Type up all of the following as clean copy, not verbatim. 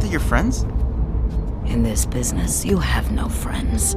they your friends? In this business, you have no friends.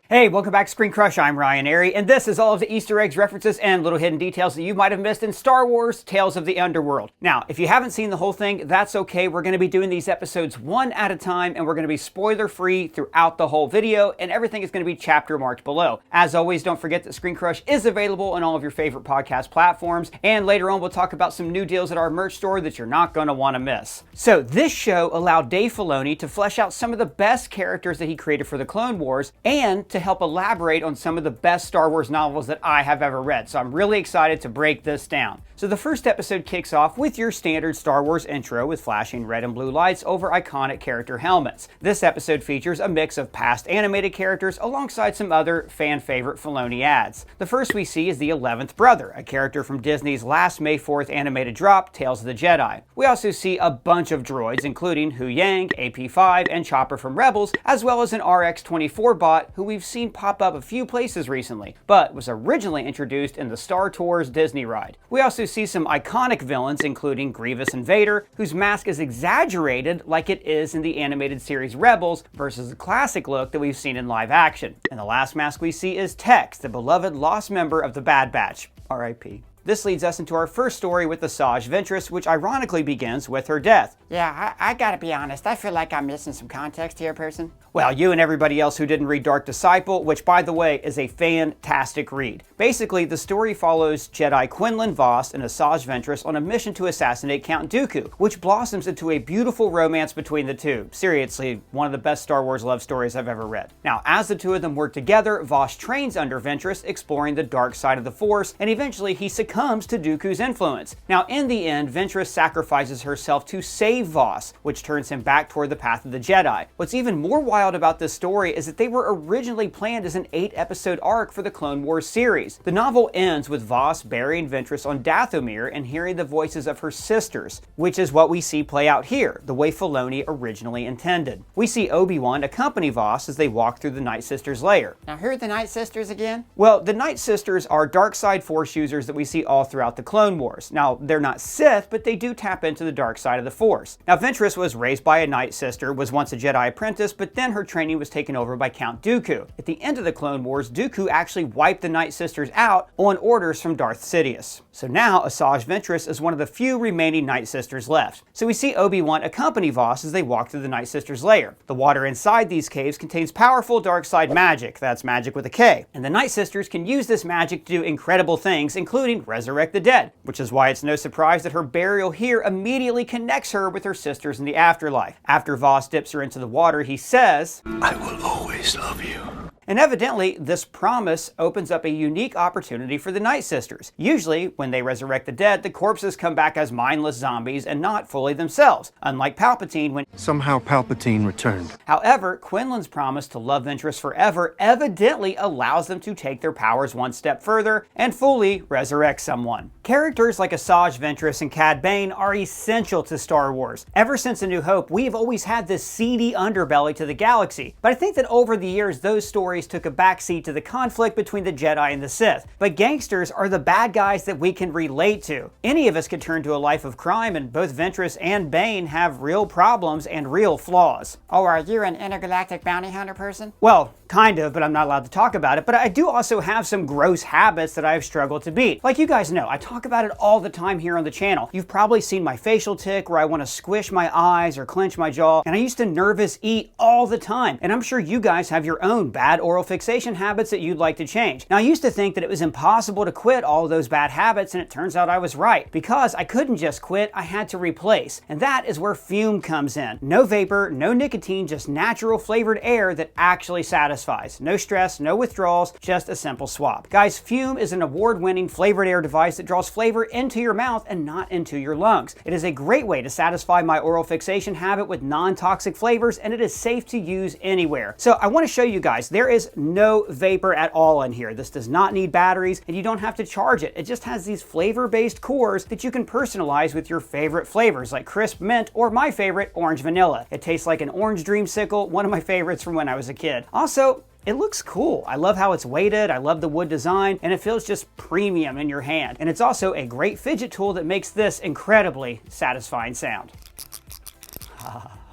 Hey, welcome back to ScreenCrush. I'm Ryan Airy, and this is all of the Easter eggs, references, and little hidden details that you might have missed in Star Wars Tales of the Underworld. Now, if you haven't seen the whole thing, that's okay. We're going to be doing these episodes one at a time, and we're going to be spoiler-free throughout the whole video, and everything is going to be chapter marked below. As always, don't forget that ScreenCrush is available on all of your favorite podcast platforms, and later on we'll talk about some new deals at our merch store that you're not going to want to miss. So, this show allowed Dave Filoni to flesh out some of the best characters that he created for the Clone Wars, and to help elaborate on some of the best Star Wars novels that I have ever read. So I'm really excited to break this down. So the first episode kicks off with your standard Star Wars intro with flashing red and blue lights over iconic character helmets. This episode features a mix of past animated characters alongside some other fan favorite Filoni ads. The first we see is the 11th Brother, a character from Disney's last May 4th animated drop, Tales of the Jedi. We also see a bunch of droids, including Hu Yang, AP5, and Chopper from Rebels, as well as an RX-24 bot who we've seen pop up a few places recently, but was originally introduced in the Star Tours Disney ride. We also see some iconic villains, including Grievous and Vader, whose mask is exaggerated like it is in the animated series Rebels versus the classic look that we've seen in live action. And the last mask we see is Tex, the beloved lost member of the Bad Batch. R.I.P. This leads us into our first story with Asajj Ventress, which ironically begins with her death. Yeah, I gotta be honest, I feel like I'm missing some context here, person. Well, you and everybody else who didn't read Dark Disciple, which by the way is a fantastic read. Basically, the story follows Jedi Quinlan Vos and Asajj Ventress on a mission to assassinate Count Dooku, which blossoms into a beautiful romance between the two. Seriously, one of the best Star Wars love stories I've ever read. Now, as the two of them work together, Vos trains under Ventress, exploring the dark side of the Force, and eventually he succumbs to Dooku's influence. Now, in the end, Ventress sacrifices herself to save Vos, which turns him back toward the path of the Jedi. What's even more wild about this story is that they were originally planned as an 8-episode arc for the Clone Wars series. The novel ends with Vos burying Ventress on Dathomir and hearing the voices of her sisters, which is what we see play out here, the way Filoni originally intended. We see Obi-Wan accompany Vos as they walk through the Nightsisters' lair. Now, who are the Nightsisters again? Well, the Nightsisters are dark side Force users that we see all throughout the Clone Wars. Now, they're not Sith, but they do tap into the dark side of the Force. Now, Ventress was raised by a Nightsister, was once a Jedi apprentice, but then her training was taken over by Count Dooku. At the end of the Clone Wars, Dooku actually wiped the Nightsisters out on orders from Darth Sidious. So now, Asajj Ventress is one of the few remaining Nightsisters left. So we see Obi-Wan accompany Vos as they walk through the Nightsisters' lair. The water inside these caves contains powerful dark side magic, that's magic with a K, and the Nightsisters can use this magic to do incredible things, including resurrect the dead, which is why it's no surprise that her burial here immediately connects her with her sisters in the afterlife. After Vos dips her into the water, he says, "I will always love you." And evidently, this promise opens up a unique opportunity for the Nightsisters. Usually, when they resurrect the dead, the corpses come back as mindless zombies and not fully themselves, unlike Palpatine when Somehow Palpatine returned. However, Quinlan's promise to love Ventress forever evidently allows them to take their powers one step further and fully resurrect someone. Characters like Asajj Ventress and Cad Bane are essential to Star Wars. Ever since A New Hope, we've always had this seedy underbelly to the galaxy, but I think that over the years, those stories took a backseat to the conflict between the Jedi and the Sith. But gangsters are the bad guys that we can relate to. Any of us could turn to a life of crime, and both Ventress and Bane have real problems and real flaws. Oh, are you an intergalactic bounty hunter person? Well, kind of, but I'm not allowed to talk about it. But I do also have some gross habits that I've struggled to beat. Like you guys know, I talk about it all the time here on the channel. You've probably seen my facial tic where I want to squish my eyes or clench my jaw, and I used to nervous eat all the time. And I'm sure you guys have your own bad oral fixation habits that you'd like to change. Now, I used to think that it was impossible to quit all of those bad habits, and it turns out I was right. Because I couldn't just quit, I had to replace. And that is where Fume comes in. No vapor, no nicotine, just natural flavored air that actually satisfies. No stress, no withdrawals, just a simple swap. Guys, Fume is an award-winning flavored air device that draws flavor into your mouth and not into your lungs. It is a great way to satisfy my oral fixation habit with non-toxic flavors, and it is safe to use anywhere. So I want to show you guys, there is no vapor at all in here. This does not need batteries, and you don't have to charge it. It just has these flavor-based cores that you can personalize with your favorite flavors, like crisp mint or my favorite, orange vanilla. It tastes like an orange dreamsicle, one of my favorites from when I was a kid. Also, It looks cool. I love how it's weighted, I love the wood design, and it feels just premium in your hand. And it's also a great fidget tool that makes this incredibly satisfying sound.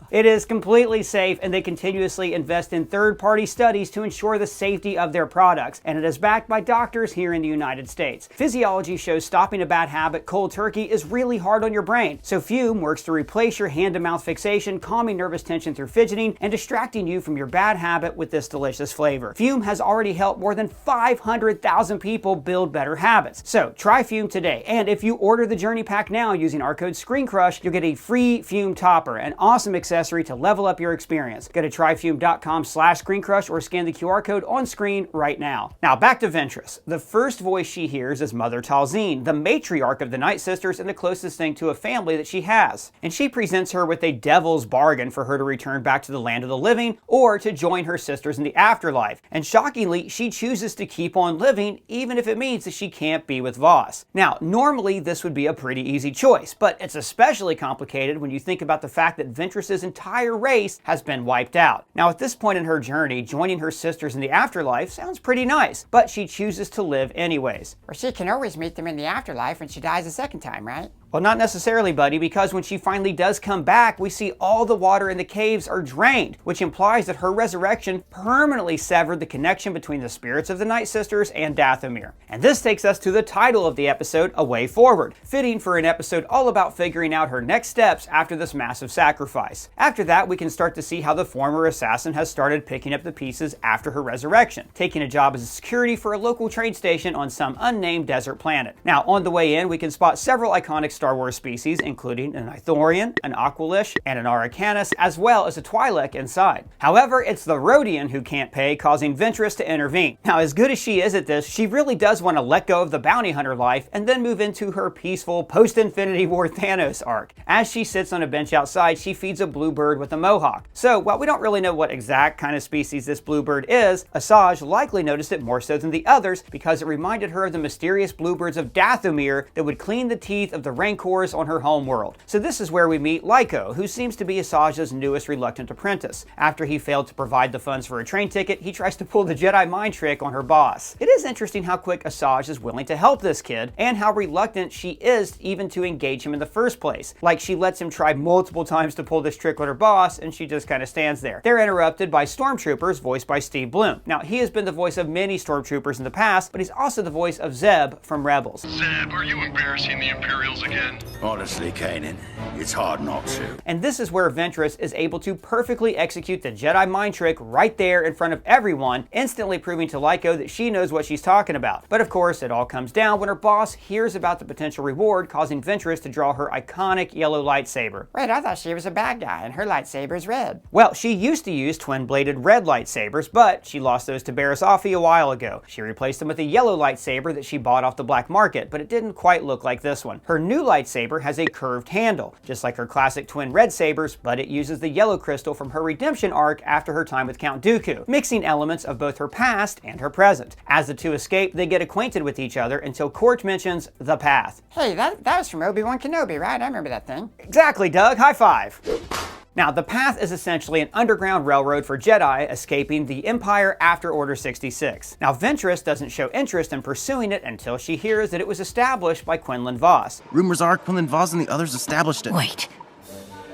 It is completely safe, and they continuously invest in third-party studies to ensure the safety of their products, and it is backed by doctors here in the United States. Physiology shows stopping a bad habit cold turkey is really hard on your brain, so Fume works to replace your hand-to-mouth fixation, calming nervous tension through fidgeting, and distracting you from your bad habit with this delicious flavor. Fume has already helped more than 500,000 people build better habits. So try Fume today, and if you order the Journey Pack now using our code ScreenCrush, you'll get a free Fume topper, an awesome accessory to level up your experience. Go to tryfume.com/ScreenCrush or scan the QR code on screen right now. Now back to Ventress. The first voice she hears is Mother Talzin, the matriarch of the Nightsisters and the closest thing to a family that she has. And she presents her with a devil's bargain for her to return back to the land of the living or to join her sisters in the afterlife. And shockingly, she chooses to keep on living even if it means that she can't be with Voss. Now, normally this would be a pretty easy choice, but it's especially complicated when you think about the fact that Ventress's entire race has been wiped out. Now at this point in her journey, joining her sisters in the afterlife sounds pretty nice, but she chooses to live anyways. Or she can always meet them in the afterlife when she dies a second time, right? Well, not necessarily, buddy, because when she finally does come back, we see all the water in the caves are drained, which implies that her resurrection permanently severed the connection between the spirits of the Nightsisters and Dathomir. And this takes us to the title of the episode, A Way Forward, fitting for an episode all about figuring out her next steps after this massive sacrifice. After that, we can start to see how the former assassin has started picking up the pieces after her resurrection, taking a job as a security for a local trade station on some unnamed desert planet. Now, on the way in, we can spot several iconic Star Wars species, including an Ithorian, an Aqualish, and an Arcanis, as well as a Twi'lek inside. However, it's the Rodian who can't pay, causing Ventress to intervene. Now, as good as she is at this, she really does want to let go of the bounty hunter life and then move into her peaceful post-Infinity War Thanos arc. As she sits on a bench outside, she feeds a bluebird with a mohawk. So, while we don't really know what exact kind of species this bluebird is, Asajj likely noticed it more so than the others because it reminded her of the mysterious bluebirds of Dathomir that would clean the teeth of the Rancors on her home world. So this is where we meet Lyko, who seems to be Asajj's newest reluctant apprentice. After he failed to provide the funds for a train ticket, he tries to pull the Jedi mind trick on her boss. It is interesting how quick Asajj is willing to help this kid, and how reluctant she is even to engage him in the first place. Like, she lets him try multiple times to pull this trick on her boss, and she just kind of stands there. They're interrupted by stormtroopers, voiced by Steve Blum. Now, he has been the voice of many stormtroopers in the past, but he's also the voice of Zeb from Rebels. Zeb, are you embarrassing the Imperials again? Honestly, Kanan, it's hard not to. And this is where Ventress is able to perfectly execute the Jedi mind trick right there in front of everyone, instantly proving to Lyko that she knows what she's talking about. But of course, it all comes down when her boss hears about the potential reward, causing Ventress to draw her iconic yellow lightsaber. Wait, I thought she was a bad guy and her lightsaber's red. Well, she used to use twin-bladed red lightsabers, but she lost those to Barriss Offee a while ago. She replaced them with a yellow lightsaber that she bought off the black market, but it didn't quite look like this one. Her new lightsaber has a curved handle, just like her classic twin red sabers, but it uses the yellow crystal from her redemption arc after her time with Count Dooku, mixing elements of both her past and her present. As the two escape, they get acquainted with each other until Corch mentions the path. Hey, that was from Obi-Wan Kenobi, right? I remember that thing. Exactly, Doug. High five. Now, the path is essentially an underground railroad for Jedi escaping the Empire after Order 66. Now, Ventress doesn't show interest in pursuing it until she hears that it was established by Quinlan Vos. Rumors are Quinlan Vos and the others established it. Wait,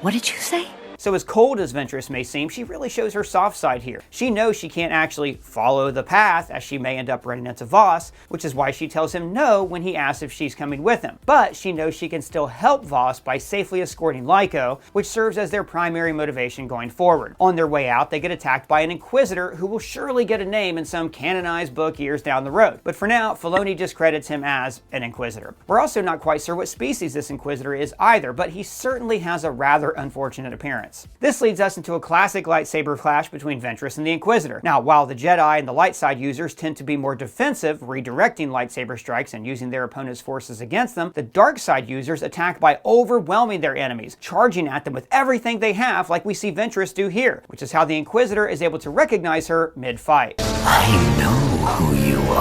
what did you say? So as cold as Ventress may seem, she really shows her soft side here. She knows she can't actually follow the path, as she may end up running into Vos, which is why she tells him no when he asks if she's coming with him. But she knows she can still help Vos by safely escorting Lyko, which serves as their primary motivation going forward. On their way out, they get attacked by an Inquisitor who will surely get a name in some canonized book years down the road. But for now, Filoni just credits him as an Inquisitor. We're also not quite sure what species this Inquisitor is either, but he certainly has a rather unfortunate appearance. This leads us into a classic lightsaber clash between Ventress and the Inquisitor. Now, while the Jedi and the light side users tend to be more defensive, redirecting lightsaber strikes and using their opponent's forces against them, the dark side users attack by overwhelming their enemies, charging at them with everything they have, like we see Ventress do here, which is how the Inquisitor is able to recognize her mid-fight. I know who you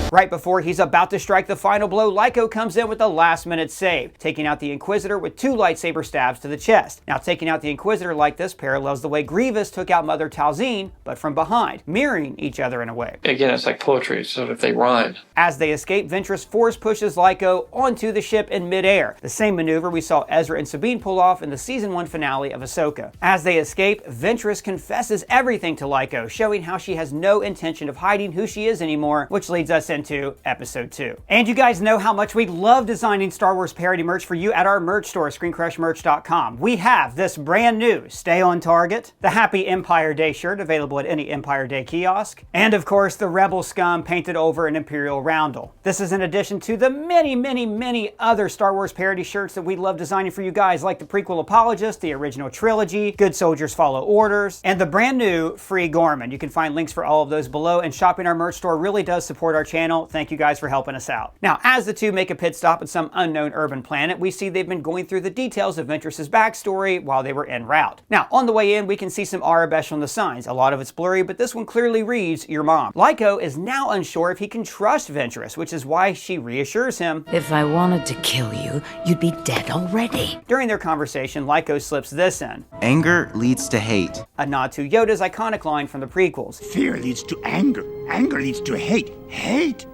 Right before he's about to strike the final blow, Lyko comes in with a last-minute save, taking out the Inquisitor with 2 lightsaber stabs to the chest. Now, taking out the Inquisitor like this parallels the way Grievous took out Mother Talzin, but from behind, mirroring each other in a way. Again, it's like poetry, so if they rhyme. As they escape, Ventress force pushes Lyko onto the ship in midair, the same maneuver we saw Ezra and Sabine pull off in the Season 1 finale of Ahsoka. As they escape, Ventress confesses everything to Lyko, showing how she has no intention of hiding who she is anymore, which leads us into Episode 2. And you guys know how much we love designing Star Wars parody merch for you at our merch store, ScreenCrushMerch.com. We have this brand new Stay on Target, the Happy Empire Day shirt available at any Empire Day kiosk, and of course the Rebel Scum painted over an Imperial roundel. This is in addition to the many other Star Wars parody shirts that we love designing for you guys, like the Prequel Apologist, the Original Trilogy, Good Soldiers Follow Orders, and the brand new Free Gorman. You can find links for all of those below, and shopping our merch store really does support our channel. Thank you guys for helping us out. Now, as the two make a pit stop at some unknown urban planet, we see they've been going through the details of Ventress's backstory while they were en route. Now, on the way in, we can see some Arabesh on the signs. A lot of it's blurry, but this one clearly reads, "Your mom." Lyko is now unsure if he can trust Ventress, which is why she reassures him, If I wanted to kill you, you'd be dead already. During their conversation, Lyko slips this in, Anger leads to hate. a nod to Yoda's iconic line from the prequels. Fear leads to anger. Anger leads to hate. Hate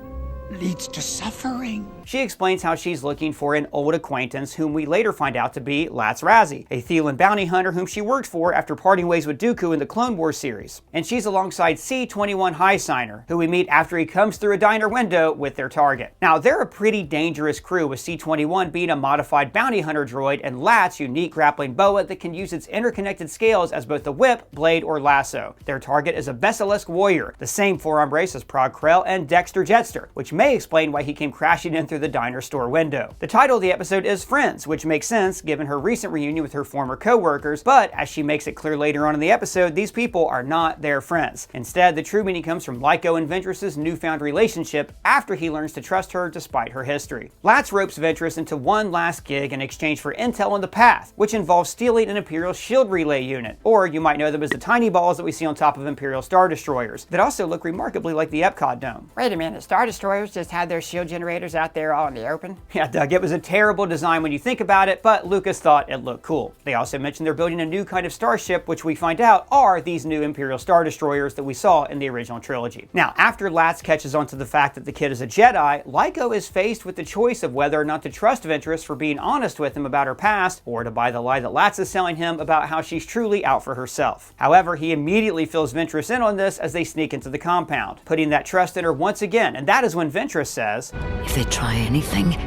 leads to suffering. She explains how she's looking for an old acquaintance whom we later find out to be Latz Razzie, a Thelan bounty hunter whom she worked for after parting ways with Dooku in the Clone Wars series. And she's alongside C-21 High Signer, who we meet after he comes through a diner window with their target. Now, they're a pretty dangerous crew, with C-21 being a modified bounty hunter droid and Lat's unique grappling boa that can use its interconnected scales as both a whip, blade, or lasso. Their target is a Besalisk warrior, the same forearm brace as Prague Krell and Dexter Jetster, which may explain why he came crashing in through the diner store window. The title of the episode is Friends, which makes sense given her recent reunion with her former co-workers, but as she makes it clear later on in the episode, these people are not their friends. Instead, the true meaning comes from Lyko and Ventress's newfound relationship after he learns to trust her despite her history. Latz ropes Ventress into one last gig in exchange for intel on the path, which involves stealing an Imperial shield relay unit, or you might know them as the tiny balls that we see on top of Imperial Star Destroyers, that also look remarkably like the Epcot Dome. Wait a minute, Star Destroyers just had their shield generators out there all in the open? Yeah, Doug, it was a terrible design when you think about it, but Lucas thought it looked cool. They also mentioned they're building a new kind of starship, which we find out are these new Imperial Star Destroyers that we saw in the original trilogy. Now, after Latz catches on to the fact that the kid is a Jedi, Lyko is faced with the choice of whether or not to trust Ventress for being honest with him about her past, or to buy the lie that Latz is selling him about how she's truly out for herself. However, he immediately fills Ventress in on this as they sneak into the compound, putting that trust in her once again, and that is when Ventress says, If they try anything,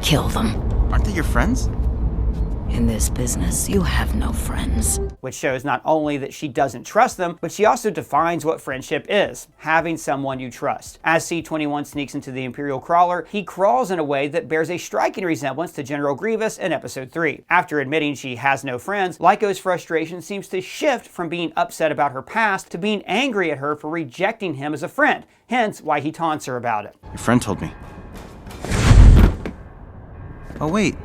kill them. Aren't they your friends? In this business, you have no friends. which shows not only that she doesn't trust them, but she also defines what friendship is, having someone you trust. As C-21 sneaks into the Imperial crawler, he crawls in a way that bears a striking resemblance to General Grievous in Episode 3. After admitting she has no friends, Lyko's frustration seems to shift from being upset about her past to being angry at her for rejecting him as a friend, hence why he taunts her about it. Your friend told me. Oh wait,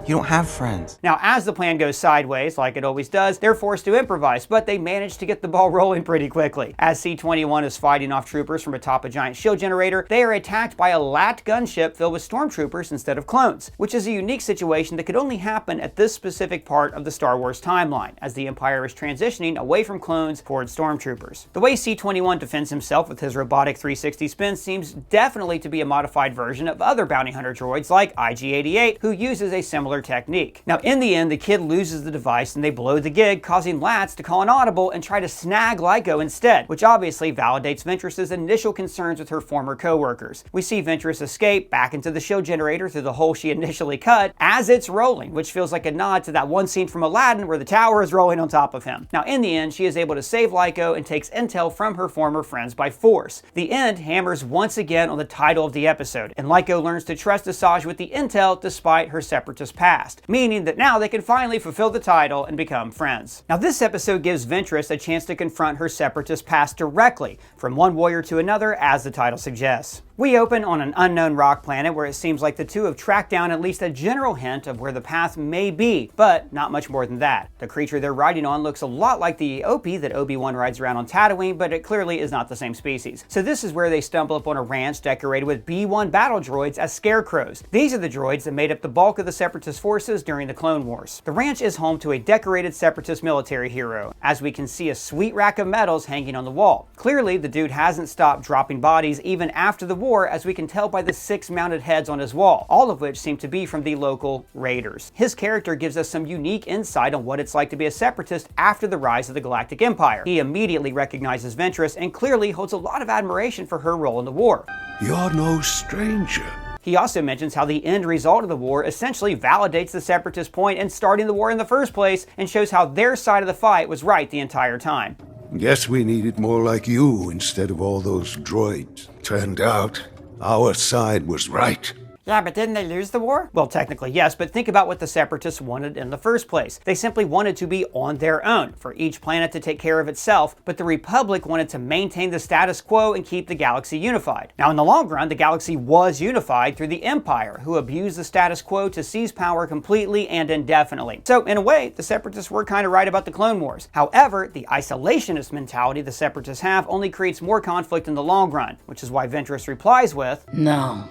you don't have friends. Now, as the plan goes sideways, like it always does, they're forced to improvise, but they manage to get the ball rolling pretty quickly. As C-21 is fighting off troopers from atop a giant shield generator, they are attacked by a LAT gunship filled with stormtroopers instead of clones, which is a unique situation that could only happen at this specific part of the Star Wars timeline, as the Empire is transitioning away from clones towards stormtroopers. The way C-21 defends himself with his robotic 360 spin seems definitely to be a modified version of other bounty hunter droids like IG-88, who uses a similar technique. Now, in the end, the kid loses the device and they blow the gig, causing Latz to call an audible and try to snag Lyko instead, which obviously validates Ventress's initial concerns with her former co-workers. We see Ventress escape back into the shield generator through the hole she initially cut as it's rolling, which feels like a nod to that one scene from Aladdin where the tower is rolling on top of him. Now, in the end, she is able to save Lyko and takes intel from her former friends by force. The end hammers once again on the title of the episode, and Lyko learns to trust Asajj with the intel despite her Separatist past, meaning that now they can finally fulfill the title and become friends. Now, this episode gives Ventress a chance to confront her Separatist past directly, from one warrior to another, as the title suggests. We open on an unknown rock planet where it seems like the two have tracked down at least a general hint of where the path may be, but not much more than that. The creature they're riding on looks a lot like the Opie that Obi-Wan rides around on Tatooine, but it clearly is not the same species. So this is where they stumble upon a ranch decorated with B-1 battle droids as scarecrows. These are the droids that made up the bulk of the Separatist forces during the Clone Wars. The ranch is home to a decorated Separatist military hero, as we can see a sweet rack of medals hanging on the wall. Clearly, the dude hasn't stopped dropping bodies even after the war, as we can tell by the 6 mounted heads on his wall, all of which seem to be from the local raiders. His character gives us some unique insight on what it's like to be a Separatist after the rise of the Galactic Empire. He immediately recognizes Ventress and clearly holds a lot of admiration for her role in the war. You're no stranger. He also mentions how the end result of the war essentially validates the Separatist point in starting the war in the first place and shows how their side of the fight was right the entire time. Guess we needed more like you instead of all those droids. Turned out, our side was right. Yeah, but didn't they lose the war? Well, technically yes, but think about what the Separatists wanted in the first place. They simply wanted to be on their own, for each planet to take care of itself, but the Republic wanted to maintain the status quo and keep the galaxy unified. Now, in the long run, the galaxy was unified through the Empire, who abused the status quo to seize power completely and indefinitely. So, in a way, the Separatists were kind of right about the Clone Wars. However, the isolationist mentality the Separatists have only creates more conflict in the long run, which is why Ventress replies with, No.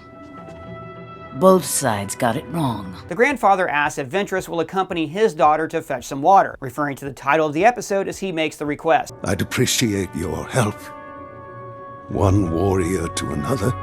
Both sides got it wrong. The grandfather asks if Ventress will accompany his daughter to fetch some water, referring to the title of the episode as he makes the request. I'd appreciate your help. One warrior to another.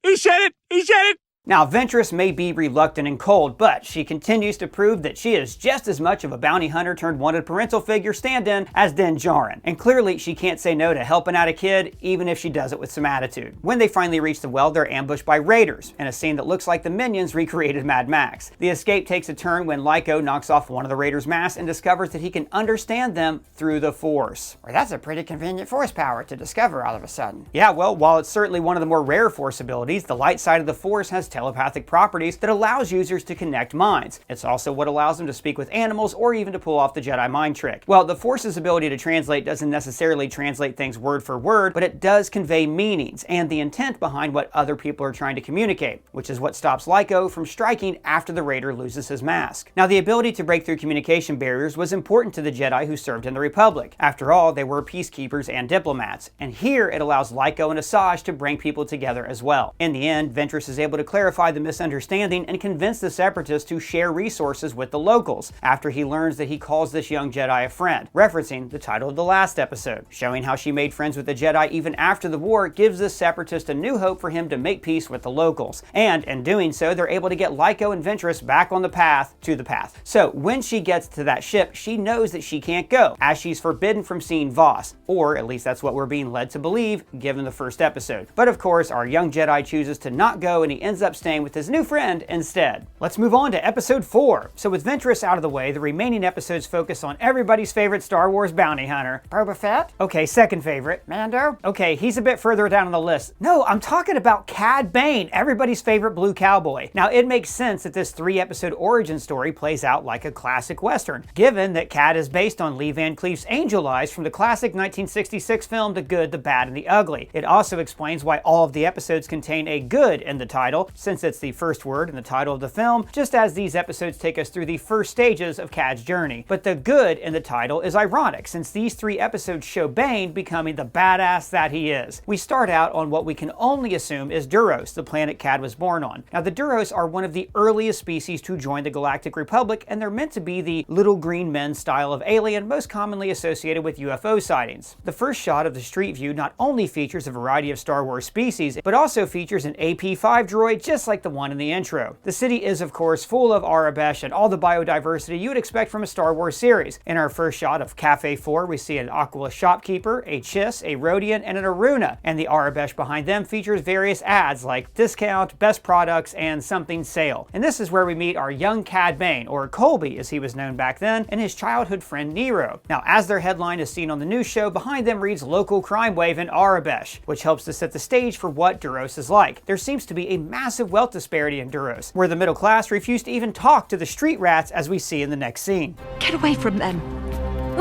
He said it! He said it! Now, Ventress may be reluctant and cold, but she continues to prove that she is just as much of a bounty hunter turned wanted parental figure stand-in as Din Djarin. And clearly, she can't say no to helping out a kid, even if she does it with some attitude. When they finally reach the well, they're ambushed by raiders, in a scene that looks like the Minions recreated Mad Max. The escape takes a turn when Lyko knocks off one of the raiders' masks and discovers that he can understand them through the Force. Well, that's a pretty convenient Force power to discover all of a sudden. Yeah, well, while it's certainly one of the more rare Force abilities, the light side of the Force has telepathic properties that allows users to connect minds. It's also what allows them to speak with animals or even to pull off the Jedi mind trick. Well, the Force's ability to translate doesn't necessarily translate things word for word, but it does convey meanings and the intent behind what other people are trying to communicate, which is what stops Lyko from striking after the raider loses his mask. Now, the ability to break through communication barriers was important to the Jedi who served in the Republic. After all, they were peacekeepers and diplomats, and here it allows Lyko and Asajj to bring people together as well. In the end, Ventress is able to clarify the misunderstanding and convince the Separatists to share resources with the locals after he learns that he calls this young Jedi a friend, referencing the title of the last episode. Showing how she made friends with the Jedi even after the war gives the Separatist a new hope for him to make peace with the locals. And in doing so, they're able to get Lyko and Ventress back on the path to the path. So when she gets to that ship, she knows that she can't go, as she's forbidden from seeing Voss, or at least that's what we're being led to believe given the first episode. But of course, our young Jedi chooses to not go and he ends up staying with his new friend instead. Let's move on to episode 4. So with Ventress out of the way, the remaining episodes focus on everybody's favorite Star Wars bounty hunter. Boba Fett? Okay, second favorite. Mando? Okay, he's a bit further down on the list. No, I'm talking about Cad Bane, everybody's favorite blue cowboy. Now, it makes sense that this 3-episode origin story plays out like a classic Western, given that Cad is based on Lee Van Cleef's Angel Eyes from the classic 1966 film The Good, the Bad, and the Ugly. It also explains why all of the episodes contain a good in the title, since it's the first word in the title of the film, just as these episodes take us through the first stages of Cad's journey. But the good in the title is ironic, since these 3 episodes show Bane becoming the badass that he is. We start out on what we can only assume is Duros, the planet Cad was born on. Now, the Duros are one of the earliest species to join the Galactic Republic, and they're meant to be the little green men style of alien most commonly associated with UFO sightings. The first shot of the street view not only features a variety of Star Wars species, but also features an AP-5 droid just like the one in the intro. The city is, of course, full of Arabesh and all the biodiversity you would expect from a Star Wars series. In our first shot of Cafe 4, we see an Aquila shopkeeper, a Chiss, a Rodian, and an Aruna, and the Arabesh behind them features various ads like discount, best products, and something sale. And this is where we meet our young Cad Bane, or Colby as he was known back then, and his childhood friend Nero. Now, as their headline is seen on the news show, behind them reads Local Crime Wave in Arabesh, which helps to set the stage for what Duros is like. There seems to be a massive wealth disparity in Duros, where the middle class refuse to even talk to the street rats as we see in the next scene. Get away from them.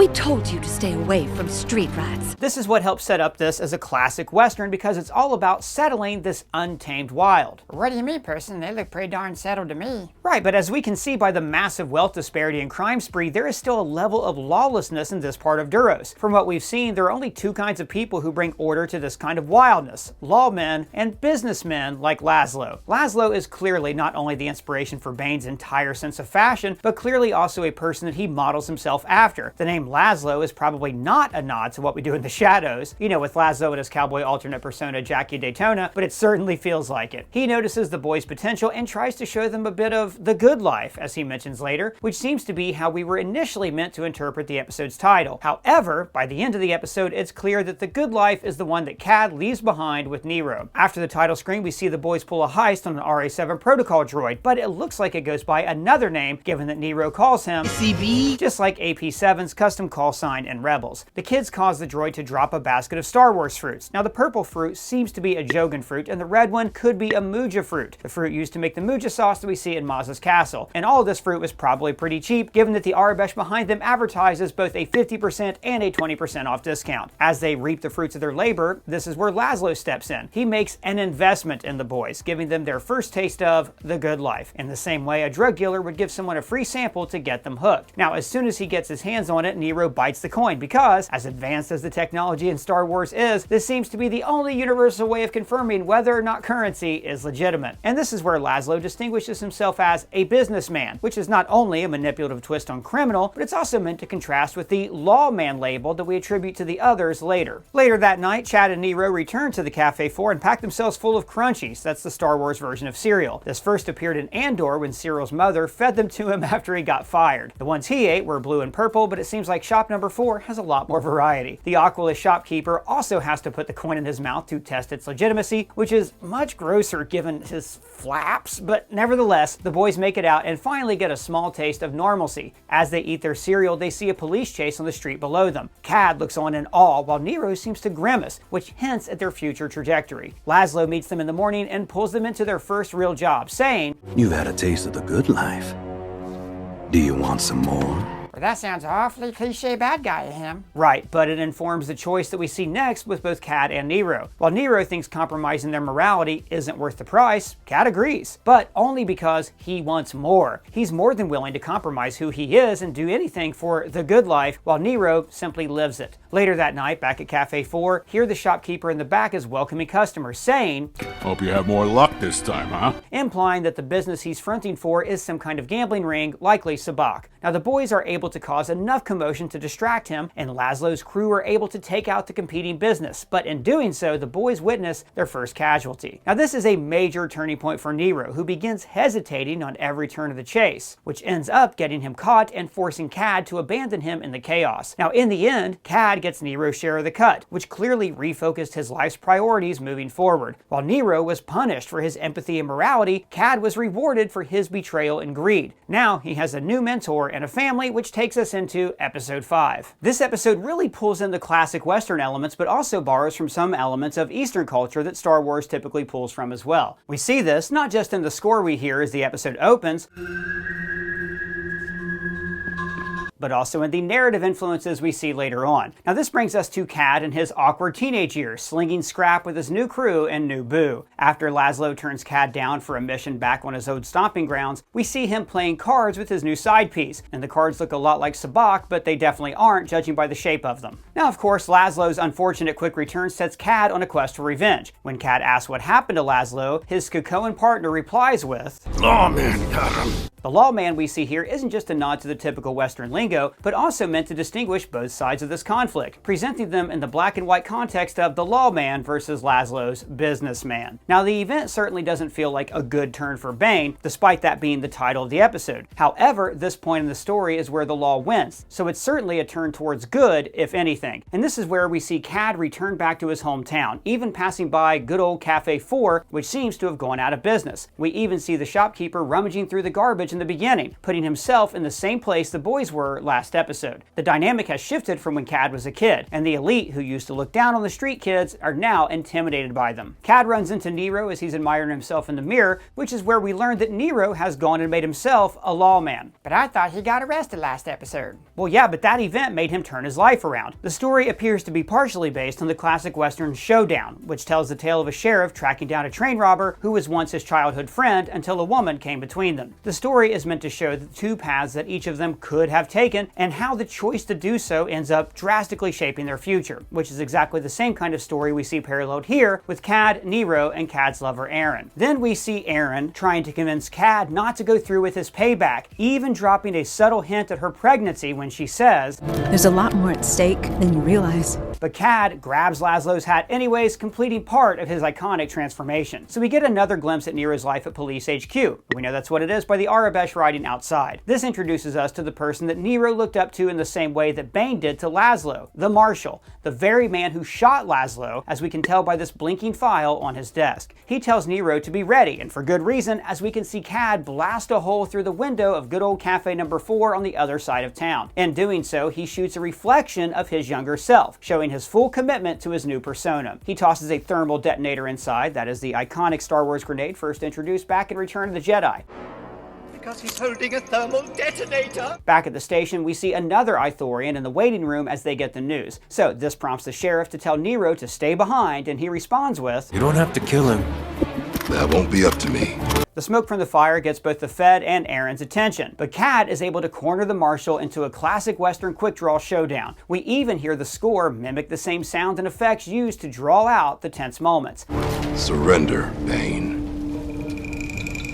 We told you to stay away from street rats. This is what helps set up this as a classic Western because it's all about settling this untamed wild. What do you mean, person? They look pretty darn settled to me. Right, but as we can see by the massive wealth disparity and crime spree, there is still a level of lawlessness in this part of Duros. From what we've seen, there are only two kinds of people who bring order to this kind of wildness: lawmen and businessmen like Laszlo. Laszlo is clearly not only the inspiration for Bane's entire sense of fashion, but clearly also a person that he models himself after. The name Laszlo is probably not a nod to what we do in the shadows, you know, with Laszlo and his cowboy alternate persona Jackie Daytona, but it certainly feels like it. He notices the boys' potential and tries to show them a bit of the good life, as he mentions later, which seems to be how we were initially meant to interpret the episode's title. However, by the end of the episode, it's clear that the good life is the one that Cad leaves behind with Nero. After the title screen, we see the boys pull a heist on an RA-7 protocol droid, but it looks like it goes by another name, given that Nero calls him CB, just like AP-7's custom call sign in Rebels. The kids cause the droid to drop a basket of Star Wars fruits. Now, the purple fruit seems to be a Jogan fruit, and the red one could be a Muja fruit, the fruit used to make the Muja sauce that we see in Maz's castle. And all of this fruit was probably pretty cheap, given that the Arabesh behind them advertises both a 50% and a 20% off discount. As they reap the fruits of their labor, this is where Laszlo steps in. He makes an investment in the boys, giving them their first taste of the good life, in the same way a drug dealer would give someone a free sample to get them hooked. Now, as soon as he gets his hands on it, Nero bites the coin because, as advanced as the technology in Star Wars is, this seems to be the only universal way of confirming whether or not currency is legitimate. And this is where Laszlo distinguishes himself as a businessman, which is not only a manipulative twist on criminal, but it's also meant to contrast with the lawman label that we attribute to the others later. Later that night, Chad and Nero return to the Cafe 4 and pack themselves full of Crunchies. That's the Star Wars version of cereal. This first appeared in Andor when Cyril's mother fed them to him after he got fired. The ones he ate were blue and purple, but it seems like shop number 4 has a lot more variety. The Aquila shopkeeper also has to put the coin in his mouth to test its legitimacy, which is much grosser given his flaps, but nevertheless, the boys make it out and finally get a small taste of normalcy. As they eat their cereal, they see a police chase on the street below them. Cad looks on in awe, while Nero seems to grimace, which hints at their future trajectory. Laszlo meets them in the morning and pulls them into their first real job, saying, "You've had a taste of the good life. Do you want some more?" Well, that sounds awfully cliche bad guy of him. Right, but it informs the choice that we see next with both Cad and Nero. While Nero thinks compromising their morality isn't worth the price, Cad agrees, but only because he wants more. He's more than willing to compromise who he is and do anything for the good life, while Nero simply lives it. Later that night, back at Cafe 4, here the shopkeeper in the back is welcoming customers, saying, "Hope you have more luck this time, huh?" implying that the business he's fronting for is some kind of gambling ring, likely Sabak. Now, the boys are able to cause enough commotion to distract him, and Laszlo's crew are able to take out the competing business, but in doing so, the boys witness their first casualty. Now, this is a major turning point for Nero, who begins hesitating on every turn of the chase, which ends up getting him caught and forcing Cad to abandon him in the chaos. Now, in the end, Cad gets Nero's share of the cut, which clearly refocused his life's priorities moving forward. While Nero was punished for his empathy and morality, Cad was rewarded for his betrayal and greed. Now, he has a new mentor and a family, which takes us into episode 5. This episode really pulls in the classic Western elements, but also borrows from some elements of Eastern culture that Star Wars typically pulls from as well. We see this not just in the score we hear as the episode opens, but also in the narrative influences we see later on. Now, this brings us to Cad in his awkward teenage years, slinging scrap with his new crew and new boo. After Laszlo turns Cad down for a mission back on his old stomping grounds, we see him playing cards with his new side piece, and the cards look a lot like Sabak, but they definitely aren't, judging by the shape of them. Now, of course, Laszlo's unfortunate quick return sets Cad on a quest for revenge. When Cad asks what happened to Laszlo, his Skukoan partner replies with, "Lawman got him." The lawman we see here isn't just a nod to the typical Western lingo, but also meant to distinguish both sides of this conflict, presenting them in the black and white context of the lawman versus Laszlo's businessman. Now, the event certainly doesn't feel like a good turn for Bane, despite that being the title of the episode. However, this point in the story is where the law wins, so it's certainly a turn towards good, if anything. And this is where we see Cad return back to his hometown, even passing by good old Cafe 4, which seems to have gone out of business. We even see the shopkeeper rummaging through the garbage in the beginning, putting himself in the same place the boys were Inquisitor last episode. The dynamic has shifted from when Cad was a kid, and the elite who used to look down on the street kids are now intimidated by them. Cad runs into Nero as he's admiring himself in the mirror, which is where we learned that Nero has gone and made himself a lawman. But I thought he got arrested last episode. Well, yeah, but that event made him turn his life around. The story appears to be partially based on the classic Western Showdown, which tells the tale of a sheriff tracking down a train robber who was once his childhood friend until a woman came between them. The story is meant to show the two paths that each of them could have taken and how the choice to do so ends up drastically shaping their future, which is exactly the same kind of story we see paralleled here with Cad, Nero, and Cad's lover Aaron. Then we see Aaron trying to convince Cad not to go through with his payback, even dropping a subtle hint at her pregnancy when she says, There's a lot more at stake than you realize. But Cad grabs Laszlo's hat anyways, completing part of his iconic transformation. So we get another glimpse at Nero's life at Police HQ. We know that's what it is by the Arabesh writing outside. This introduces us to the person that Nero looked up to in the same way that Bane did to Laszlo, the Marshal, the very man who shot Laszlo, as we can tell by this blinking file on his desk. He tells Nero to be ready, and for good reason, as we can see Cad blast a hole through the window of good old Cafe Number 4 on the other side of town. In doing so, he shoots a reflection of his younger self, showing his full commitment to his new persona. He tosses a thermal detonator inside, that is the iconic Star Wars grenade first introduced back in Return of the Jedi. Because he's holding a thermal detonator. Back at the station, we see another Ithorian in the waiting room as they get the news. So this prompts the sheriff to tell Nero to stay behind, and he responds with, You don't have to kill him. That won't be up to me. The smoke from the fire gets both the Fed and Aaron's attention, but Cad is able to corner the Marshal into a classic Western quick-draw showdown. We even hear the score mimic the same sounds and effects used to draw out the tense moments. Surrender, Bane.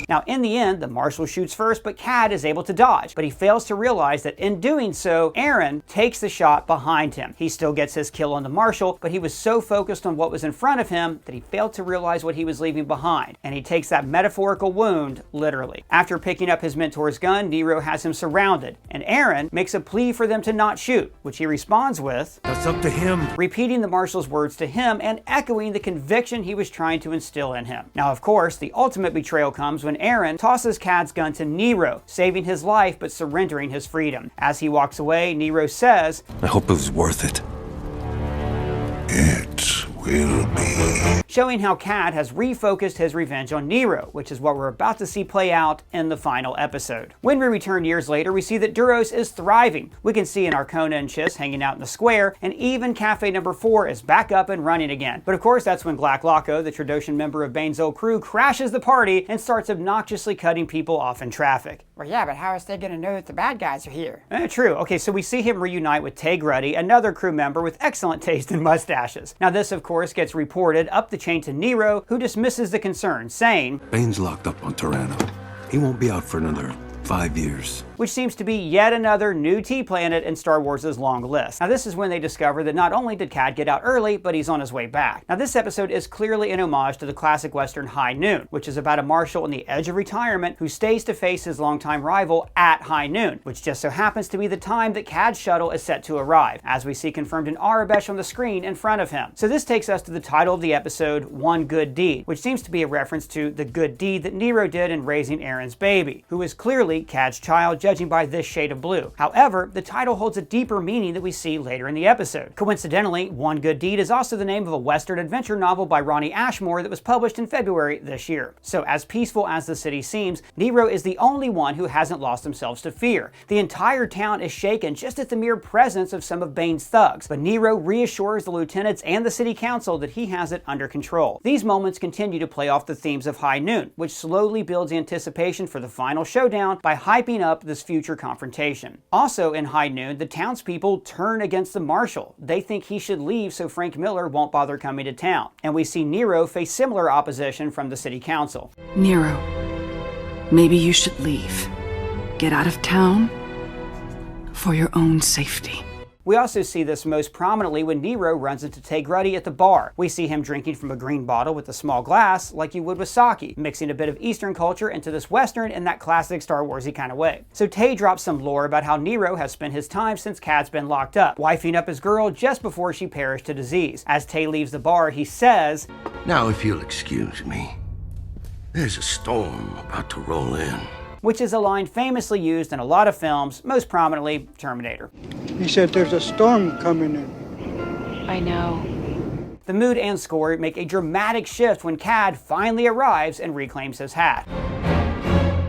Now, in the end, the Marshal shoots first, but Cad is able to dodge, but he fails to realize that in doing so, Aaron takes the shot behind him. He still gets his kill on the Marshal, but he was so focused on what was in front of him that he failed to realize what he was leaving behind, and he takes that metaphorical wound literally. After picking up his mentor's gun, Nero has him surrounded, and Aaron makes a plea for them to not shoot, which he responds with, That's up to him. repeating the Marshal's words to him and echoing the conviction he was trying to instill in him. Now, of course, the ultimate betrayal comes when Aaron tosses Cad's gun to Nero, saving his life but surrendering his freedom. As he walks away, Nero says, I hope it was worth it. It will be. Showing how Cad has refocused his revenge on Nero, which is what we're about to see play out in the final episode. When we return years later, we see that Duros is thriving. We can see an Arcona and Chiss hanging out in the square, and even Cafe Number 4 is back up and running again. But of course, that's when Glack Laco, the Trandoshan member of Bane's old crew, crashes the party and starts obnoxiously cutting people off in traffic. Well, yeah, but how is they gonna know that the bad guys are here? True. Okay, so we see him reunite with Tay Gruddy, another crew member with excellent taste in mustaches. Now this, of course, gets reported up the chain to Nero, who dismisses the concern, saying, Bane's locked up on Tyranno. He won't be out for another 5 years. Which seems to be yet another new T-planet in Star Wars' long list. Now this is when they discover that not only did Cad get out early, but he's on his way back. Now this episode is clearly an homage to the classic Western High Noon, which is about a Marshal on the edge of retirement who stays to face his longtime rival at high noon, which just so happens to be the time that Cad's shuttle is set to arrive, as we see confirmed in Arabesh on the screen in front of him. So this takes us to the title of the episode, One Good Deed, which seems to be a reference to the good deed that Nero did in raising Aaron's baby, who is clearly Cad's child, judging by this shade of blue. However, the title holds a deeper meaning that we see later in the episode. Coincidentally, One Good Deed is also the name of a Western adventure novel by Ronnie Ashmore that was published in February this year. So as peaceful as the city seems, Nero is the only one who hasn't lost themselves to fear. The entire town is shaken just at the mere presence of some of Bane's thugs, but Nero reassures the lieutenants and the city council that he has it under control. These moments continue to play off the themes of High Noon, which slowly builds anticipation for the final showdown by hyping up this future confrontation. Also in High Noon, the townspeople turn against the Marshal. They think he should leave so Frank Miller won't bother coming to town. And we see Nero face similar opposition from the city council. Nero, maybe you should leave. Get out of town for your own safety. We also see this most prominently when Nero runs into Tay Gruddy at the bar. We see him drinking from a green bottle with a small glass, like you would with sake, mixing a bit of Eastern culture into this Western in that classic Star Warsy kind of way. So Tay drops some lore about how Nero has spent his time since Cad's been locked up, wifing up his girl just before she perished to disease. As Tay leaves the bar, he says, Now if you'll excuse me, there's a storm about to roll in. which is a line famously used in a lot of films, most prominently Terminator. He said there's a storm coming in. I know. The mood and score make a dramatic shift when Cad finally arrives and reclaims his hat.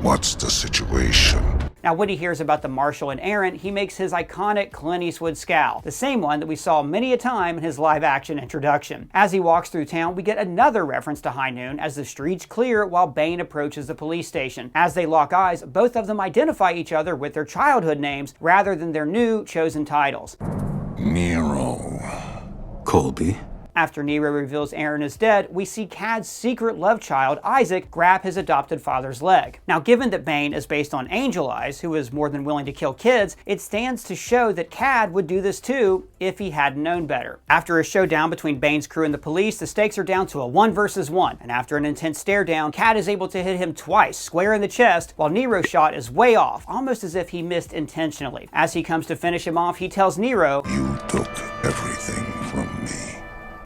What's the situation? Now, when he hears about the Marshal and Aaron, he makes his iconic Clint Eastwood scowl, the same one that we saw many a time in his live-action introduction. As he walks through town, we get another reference to High Noon as the streets clear while Bane approaches the police station. As they lock eyes, both of them identify each other with their childhood names rather than their new chosen titles. Nero. Colby. After Nero reveals Aaron is dead, we see Cad's secret love child, Isaac, grab his adopted father's leg. Now, given that Bane is based on Angel Eyes, who is more than willing to kill kids, it stands to show that Cad would do this too if he hadn't known better. After a showdown between Bane's crew and the police, the stakes are down to a 1 versus 1, and after an intense stare down, Cad is able to hit him twice, square in the chest, while Nero's shot is way off, almost as if he missed intentionally. As he comes to finish him off, he tells Nero, "You took everything from me."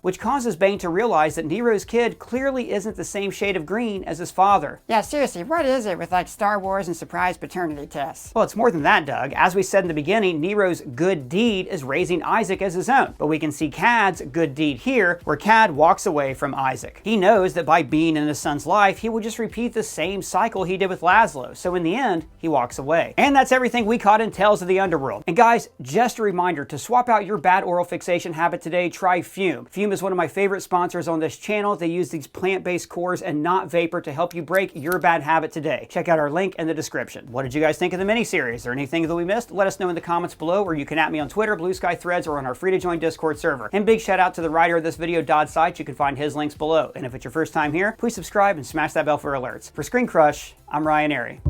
Which causes Bane to realize that Nero's kid clearly isn't the same shade of green as his father. Yeah, seriously, what is it with like Star Wars and surprise paternity tests? Well, it's more than that, Doug. As we said in the beginning, Nero's good deed is raising Isaac as his own. But we can see Cad's good deed here, where Cad walks away from Isaac. He knows that by being in his son's life, he will just repeat the same cycle he did with Laszlo. So in the end, he walks away. And that's everything we caught in Tales of the Underworld. And guys, just a reminder, to swap out your bad oral fixation habit today, try Fume. Fume is one of my favorite sponsors on this channel. They use these plant-based cores and not vapor to help you break your bad habit today. Check out our link in the description. What did you guys think of the miniseries? Is there anything that we missed? Let us know in the comments below, or you can at me on Twitter, Blue Sky Threads, or on our free-to-join Discord server. And big shout out to the writer of this video, Dodd Seitz. You can find his links below. And if it's your first time here, please subscribe and smash that bell for alerts. For ScreenCrush, I'm Ryan Airy.